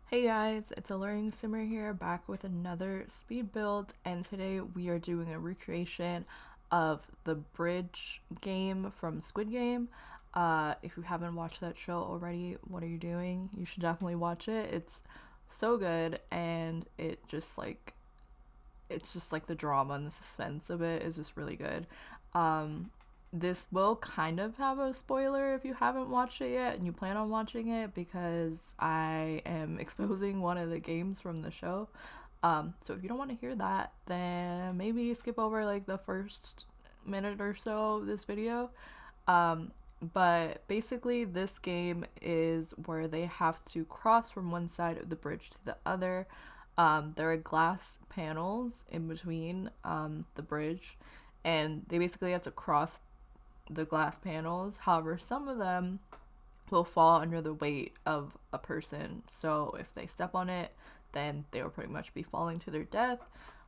Hey guys, it's AlluringSimmer here, back with another speed build, and today we are doing a recreation of the bridge game from Squid Game. If you haven't watched that show already, what are you doing? You should definitely watch it. It's so good, and it's just like the drama and the suspense of it is just really good. Um, this will kind of have a spoiler if you haven't watched it yet and you plan on watching it because I am exposing one of the games from the show. So if you don't want to hear that, then maybe skip over like the first minute or so of this video. Um, but basically, this game is where they have to cross from one side of the bridge to the other. There are glass panels in between the bridge, and they basically have to cross the glass panels. However, some of them will fall under the weight of a person. So if they step on it, then they will pretty much be falling to their death.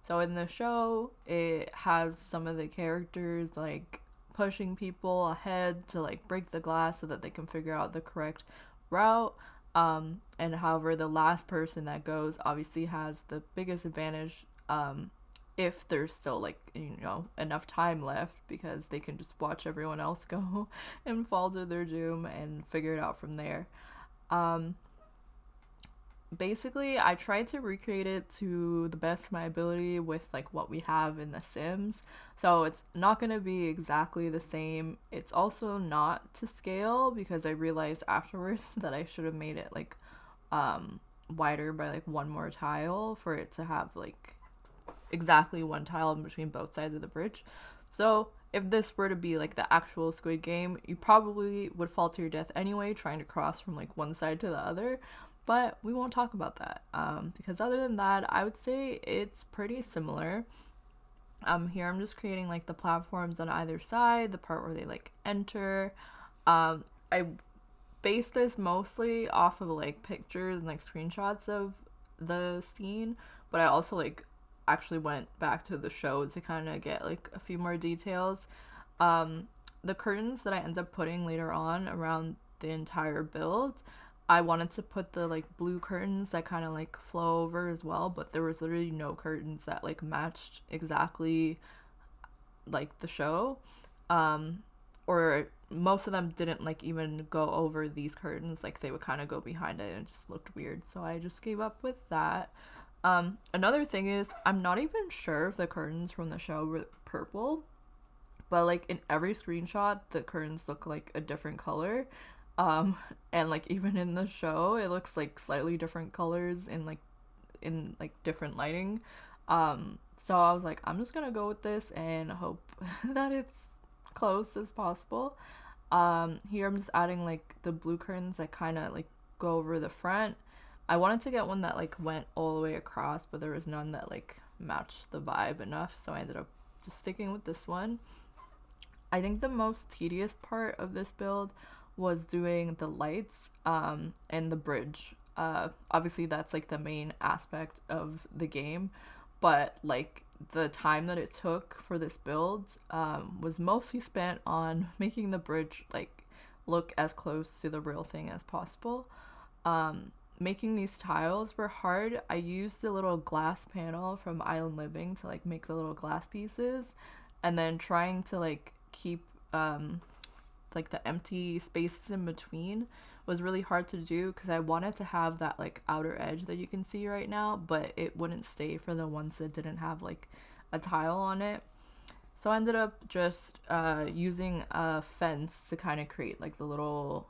So in the show, it has some of the characters like pushing people ahead to like break the glass so that they can figure out the correct route. And however, the last person that goes obviously has the biggest advantage. If there's still like enough time left, because they can just watch everyone else go and fall to their doom and figure it out from there. um Basically, I tried to recreate it to the best of my ability with like what we have in the Sims. So it's not going to be exactly the same. It's also not to scale because I realized afterwards that I should have made it like wider by like one more tile for it to have like exactly one tile in between both sides of the bridge. So if this were to be like the actual Squid Game, you probably would fall to your death anyway, trying to cross from like one side to the other. But we won't talk about that because other than that, I would say it's pretty similar. Here I'm just creating like the platforms on either side, the part where they like enter. I based this mostly off of like pictures and like screenshots of the scene, but I also like actually went back to the show to kind of get like a few more details. Um, the curtains that I end up putting later on around the entire build, I wanted to put the like blue curtains that kind of like flow over as well, but there was literally no curtains that like matched exactly like the show. Um, or most of them didn't like even go over these curtains, like they would kind of go behind it and it just looked weird, so I just gave up with that. Another thing is I'm not even sure if the curtains from the show were purple, but like in every screenshot the curtains look like a different color. um and like even in the show it looks like slightly different colors in like different lighting. So I was like, I'm just gonna go with this and hope that it's close as possible. Here I'm just adding like the blue curtains that kind of like go over the front. I wanted to get one that like went all the way across, but there was none that like matched the vibe enough, so I ended up just sticking with this one. I think the most tedious part of this build was doing the lights and the bridge. Obviously that's like the main aspect of the game, but like the time that it took for this build was mostly spent on making the bridge like look as close to the real thing as possible. Making these tiles were hard. I used the little glass panel from Island Living to like make the little glass pieces, and then trying to like keep like the empty spaces in between was really hard to do because I wanted to have that like outer edge that you can see right now, but it wouldn't stay for the ones that didn't have like a tile on it. So I ended up just using a fence to kind of create like the little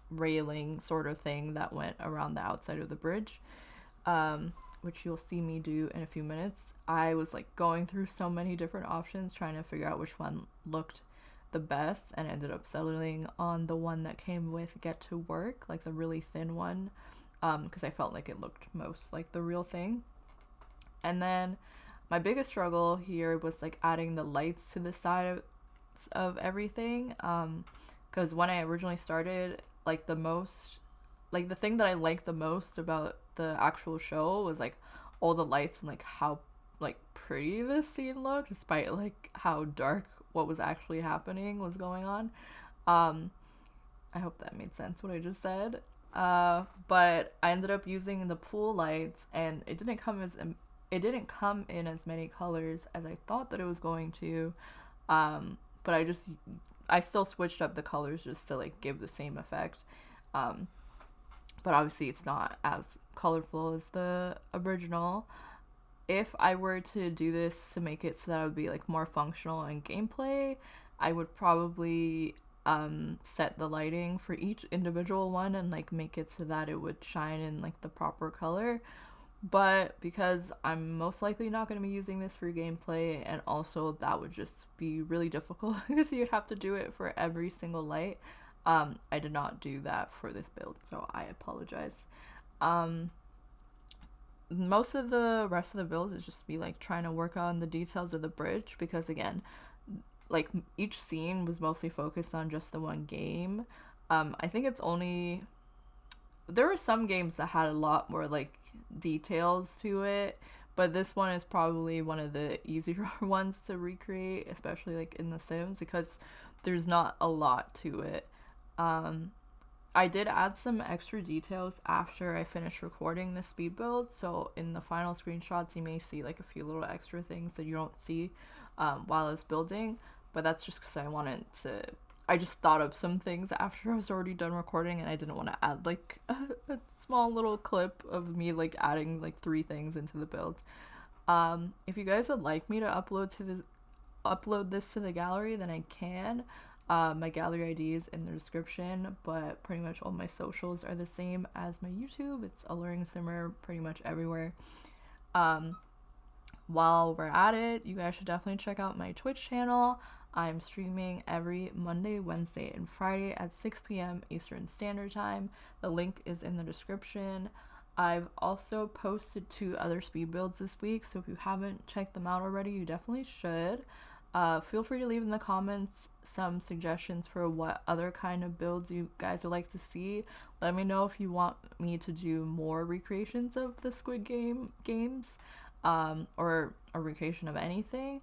railing sort of thing that went around the outside of the bridge, which you'll see me do in a few minutes. I was like going through so many different options trying to figure out which one looked the best, and ended up settling on the one that came with Get to Work, like the really thin one, because I felt like it looked most like the real thing. And then my biggest struggle here was like adding the lights to the side of everything, because when I originally started, like the most like the thing that I liked the most about the actual show was like all the lights and like how like pretty this scene looked, despite like how dark what was actually happening was going on. um I hope that made sense what I just said. But I ended up using the pool lights, and it didn't come in as many colors as I thought that it was going to. But I still switched up the colors just to like give the same effect. Um, but obviously it's not as colorful as the original. If I were to do this to make it so that it would be like more functional in gameplay, I would probably set the lighting for each individual one and like make it so that it would shine in like the proper color. But because I'm most likely not going to be using this for gameplay, and also that would just be really difficult because you'd have to do it for every single light, I did not do that for this build, so I apologize. Um, Most of the rest of the build is just me like trying to work on the details of the bridge, because again, like each scene was mostly focused on just the one game. I think it's only there were some games that had a lot more like details to it, but this one is probably one of the easier ones to recreate, especially like in The Sims, because there's not a lot to it. Um, I did add some extra details after I finished recording the speed build, so in the final screenshots you may see like a few little extra things that you don't see while I was building, but that's just because I just thought of some things after I was already done recording, and I didn't want to add like a small little clip of me like adding like 3 things into the build. If you guys would like me to upload this to the gallery, then I can. My gallery ID is in the description, but pretty much all my socials are the same as my YouTube. It's AlluringSimmer pretty much everywhere. While we're at it, you guys should definitely check out my Twitch channel. I'm streaming every Monday, Wednesday, and Friday at 6 p.m. Eastern Standard Time. The link is in the description. I've also posted 2 other speed builds this week, so if you haven't checked them out already, you definitely should. Feel free to leave in the comments some suggestions for what other kind of builds you guys would like to see. Let me know if you want me to do more recreations of the Squid Game games, or a recreation of anything.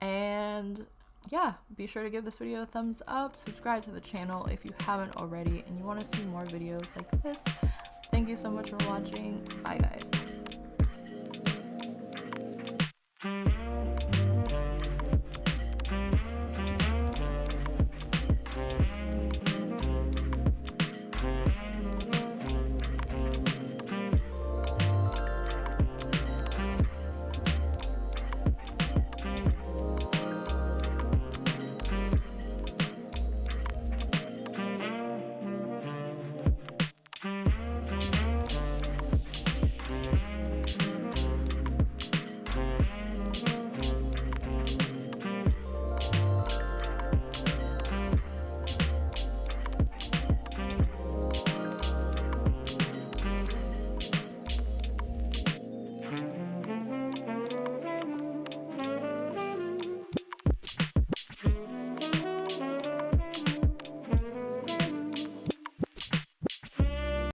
And yeah, be sure to give this video a thumbs up, subscribe to the channel if you haven't already, and you want to see more videos like this. Thank you so much for watching. Bye guys.